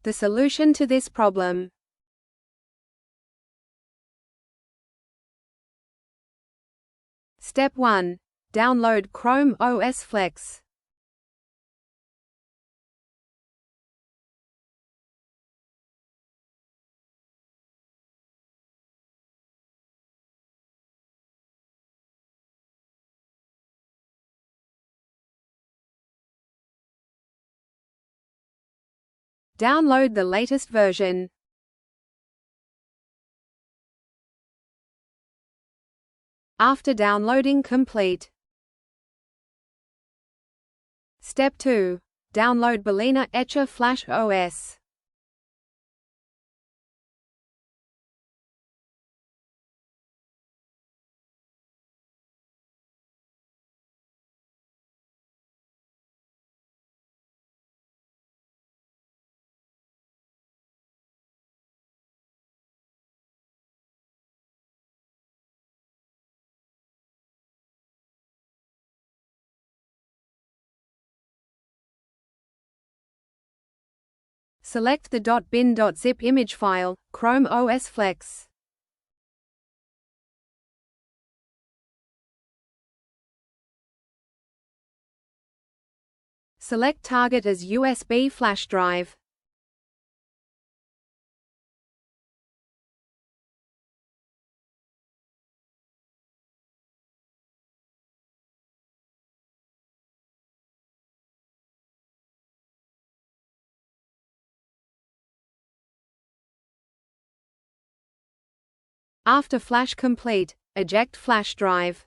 The solution to this problem. Step 1. Download Chrome OS Flex. Download the latest version. After downloading complete. Step 2. Download Balena Etcher Flash OS. Select the .bin.zip image file, Chrome OS Flex. Select target as USB flash drive. After flash complete, eject flash drive.